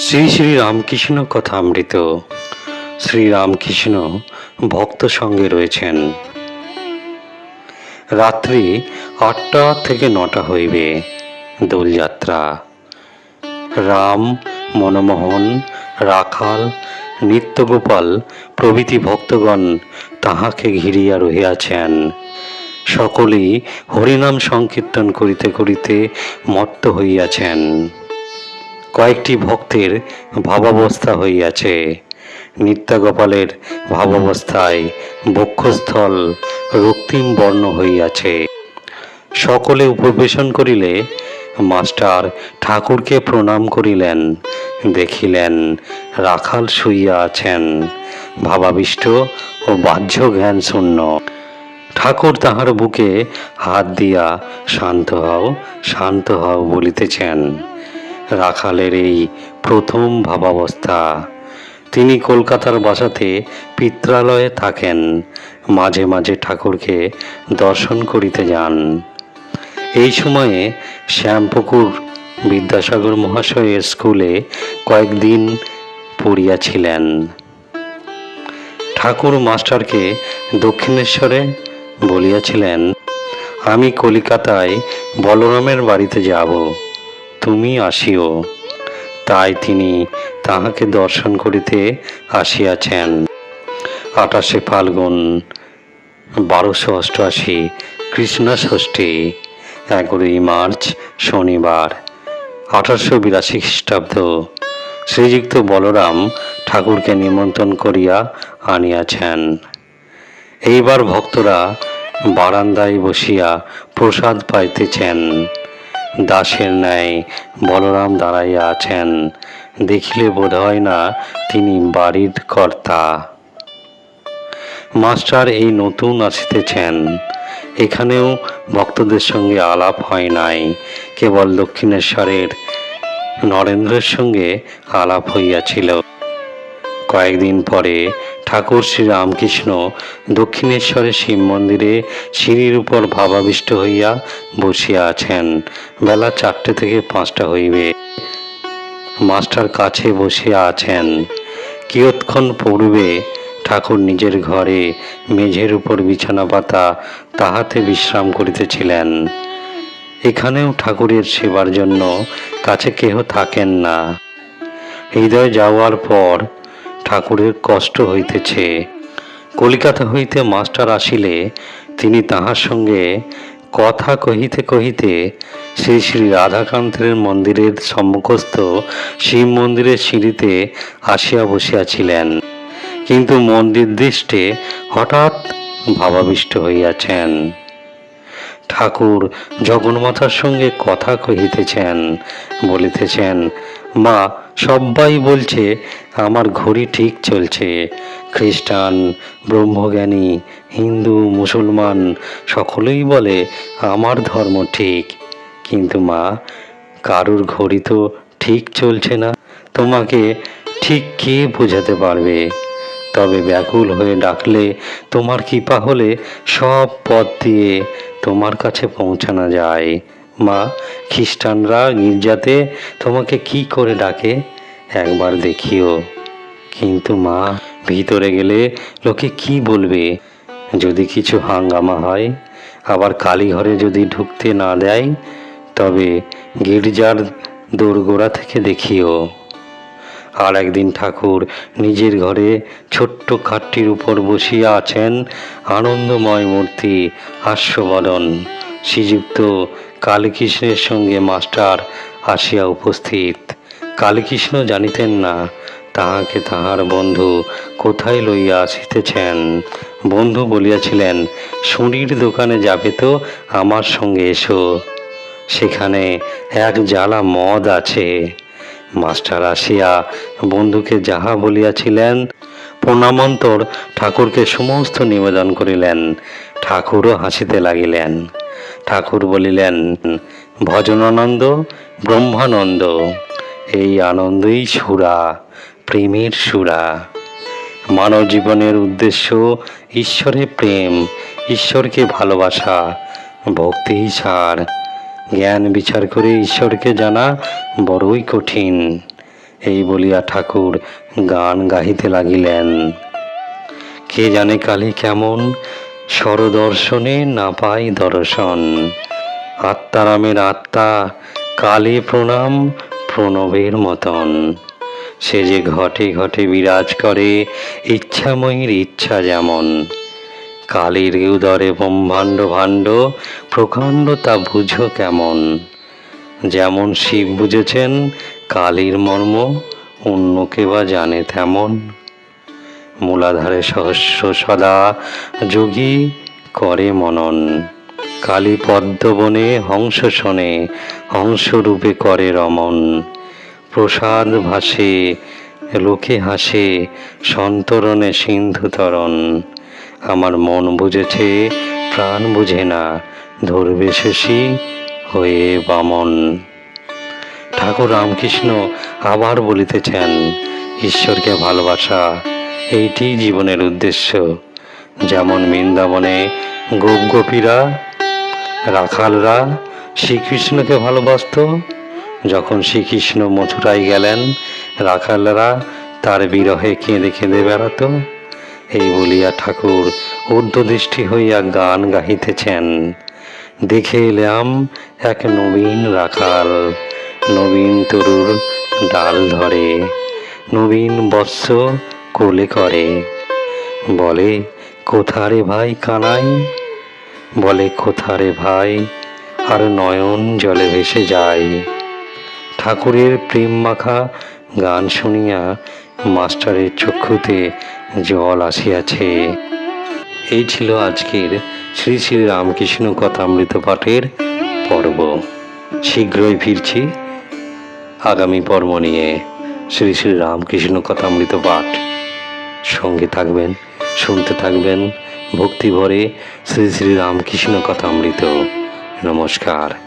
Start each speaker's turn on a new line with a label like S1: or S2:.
S1: শ্রী শ্রী রামকৃষ্ণ কথামৃত। শ্রীরামকৃষ্ণ ভক্ত সঙ্গে রয়েছেন। রাত্রি ৮টা থেকে ৯টা হইবে। দোলযাত্রা। রাম, মনমোহন, রাখাল, নিত্যগোপাল প্রভৃতি ভক্তগণ তাহাকে ঘিরিয়া রহিয়াছেন। সকলেই হরিনাম সংকীর্তন করিতে করিতে মত্ত হইয়াছেন। কয়েকটি ভক্তের ভাবাবস্থা হইয়াছে। নিত্যগোপালের ভাবাবস্থায় বক্ষস্থল রক্তিম বর্ণ হইয়াছে। সকলে উপবেশন করিলে মাস্টার ঠাকুরকে প্রণাম করিলেন। দেখিলেন রাখাল শুইয়া আছেন, ভাবাবিষ্ট ও বাহ্য জ্ঞান শূন্য। ঠাকুর তাহার বুকে হাত দিয়া শান্ত হও বলিতেছেন। রাখালের এই প্রথম ভাবাবস্থা। তিনি কলকাতার বাসাতে পিত্রালয়ে থাকেন, মাঝে মাঝে ঠাকুরকে দর্শন করিতে যান। এই সময়ে শ্যামপুকুর বিদ্যাসাগর মহাশয়ের স্কুলে কয়েকদিন পড়িয়াছিলেন। ঠাকুর মাস্টারকে দক্ষিণেশ্বরে বলিয়াছিলেন, আমি কলিকাতায় বলরামের বাড়িতে যাব, তুমি আসিও। তাই তিনি তাহাকে দর্শন করিতে আসিয়াছেন। ২৮শে ফাল্গুন ১২৮৮ কৃষ্ণ ষষ্ঠী, ১১ই মার্চ শনিবার, ১৮৮২ খ্রিস্টাব্দ। শ্রীযুক্ত বলরাম ঠাকুরকে নিমন্ত্রণ করিয়া আনিয়াছেন। এইবার ভক্তরা বারান্দায় বসিয়া প্রসাদ পাইতেছেন। দাসের ন্যায় বলরাম দাঁড়াইয়া আছেন। দেখিলে বোধ হয় না তিনি বাড়ির কর্তা। মাস্টার এই নতুন আসিতেছেন। এখানেও ভক্তদের সঙ্গে আলাপ হয় নাই, কেবল দক্ষিণেশ্বরের নরেন্দ্রের সঙ্গে আলাপ হইয়াছিল। কয়েকদিন পরে ঠাকুর শ্রীরামকৃষ্ণ দক্ষিণেশ্বরের শিব মন্দিরে সিঁড়ির উপর ভাবাবিষ্ট হইয়া বসিয়া আছেন। বেলা ৪টে থেকে ৫টা হইবে। মাস্টার কাছে বসিয়া আছেন। কিয়ৎক্ষণ পূর্বে ঠাকুর নিজের ঘরে মেঝের উপর বিছানা পাতা তাহাতে বিশ্রাম করিতেছিলেন। এখানেও ঠাকুরের সেবার জন্য কাছে কেহ থাকেন না। হৃদয় যাওয়ার পর ঠাকুরের কষ্ট হইতেছে। কলিকাতা হইতে মাস্টার আসিলে তিনি তাহার সঙ্গে কথা কহিতে কহিতে শ্রী শ্রী রাধাকান্তের মন্দিরের সম্মুখস্থ শিব মন্দিরের সিঁড়িতে আসিয়া বসিয়াছিলেন, কিন্তু মন্দির দৃষ্টে হঠাৎ ভাবাবিষ্ট হইয়াছেন। ঠাকুর জগন্মাতার সঙ্গে কথা কহিতেছেন, বলিতেছেন, মা, সবাই বলছে আমার ঘড়ি ঠিক চলছে। খ্রিস্টান, ব্রহ্মজ্ঞানী, হিন্দু, মুসলমান সকলেই বলে আমার ধর্ম ঠিক, কিন্তু মা, কারুর ঘড়ি তো ঠিক চলছে না। তোমাকে ঠিক কে বোঝাতে পারবে? তবে ব্যাকুল হয়ে ডাকলে, তোমার কৃপা হলে সব পথ দিয়ে তোমার কাছে পৌঁছানো যায়। মা, খ্রিস্টানরা গির্জাতে তোমাকে কি করে ডাকে একবার দেখিও। কিন্তু মা, ভিতরে গেলে লোকে কি বলবে? যদি কিছু হাঙ্গামা হয়, আবার কালীঘরে যদি ঢুকতে না দেয়, তবে গির্জার দোরগোড়া থেকে দেখিও। আর একদিন ঠাকুর নিজের ঘরে ছোট্ট খাটটির উপর বসিয়া আছেন, আনন্দময় মূর্তি, হাস্যবদন। শ্রীযুক্ত কালীকৃষ্ণের সঙ্গে মাস্টার আসিয়া উপস্থিত। কালীকৃষ্ণ জানিতেন না তাহাকে তাহার বন্ধু কোথায় লইয়া আসিতেছেন। বন্ধু বলিয়াছিলেন, সুঁড়ির দোকানে যাবে তো আমার সঙ্গে এসো, সেখানে এক জালা মদ আছে। মাস্টার আসিয়া বন্ধুকে যাহা বলিয়াছিলেন, প্রণামন্তর ঠাকুরকে সমস্ত নিবেদন করিলেন। ঠাকুরও হাসিতে লাগিলেন। ঠাকুর বলিলেন, ভজনানন্দ, ব্রহ্মানন্দ, এই আনন্দই সুরা, প্রেমের সুরা। মানব জীবনের উদ্দেশ্য ঈশ্বরে প্রেম, ঈশ্বরকে ভালোবাসা, ভক্তি সার। জ্ঞান বিচার করে ঈশ্বরকে জানা বড়ই কঠিন। এই বলিয়া ঠাকুর গান গাহিতে লাগিলেন। কে জানে কালী কেমন, স্বরদর্শনে না পাই দর্শন। আত্মারামের আত্মা কালী প্রণাম প্রণবের মতন। সে যে ঘটে ঘটে বিরাজ করে ইচ্ছাময়ীর ইচ্ছা যেমন। কালীর উদরে ব্রহ্মাণ্ড ভাণ্ড প্রকাণ্ড তা বুঝো কেমন। যেমন শিব বুঝেছেন কালীর মর্ম, অন্য কে বা জানে তেমন। মূলাধারে সহস্র সদা যোগী করে মনন। কালী পদ্মবনে হংস শোনে, হংসরূপে করে রমন। প্রসাদ ভাসে লোকে হাসে, সন্তরণে সিন্ধু তরণ। আমার মন বুঝেছে প্রাণ বুঝে না, ধরবে শেষী হয়ে বামন। ঠাকুর রামকৃষ্ণ আবার বলিতেছেন, ঈশ্বরকে ভালোবাসা এইটি জীবনের উদ্দেশ্য। যেমন বৃন্দাবনে গোপ গোপীরা, রাখালরা শ্রীকৃষ্ণকে ভালোবাসত, যখন শ্রীকৃষ্ণ মথুরায় গেলেন রাখালরা তার বিরহে কেঁদে কেঁদে বেড়াত। এই বলিয়া ঠাকুর ঊর্ধ্বদৃষ্টি হইয়া গান গাহিতেছেন। দেখে এলাম এক নবীন রাখাল, নবীন তরুর ডাল ধরে, নবীন বৎস কোলে করে। বলে কোথারে ভাই কানাই, বলে কোথারে ভাই, আর নয়ন জলে ভেসে যায়। ঠাকুরের প্রেম মাখা গান শুনিয়া মাস্টারের চক্ষুতে জল আসিয়াছে। এই ছিল আজকের শ্রী শ্রী রামকৃষ্ণ কথামৃত পাঠের পর্ব। শীঘ্রই ফিরছি আগামী পর্ব নিয়ে। শ্রী শ্রী রামকৃষ্ণ কথামৃত পাঠ সঙ্গে থাকবেন, শুনতে থাকবেন ভক্তি ভরে শ্রী শ্রী রামকৃষ্ণ কথামৃত। নমস্কার।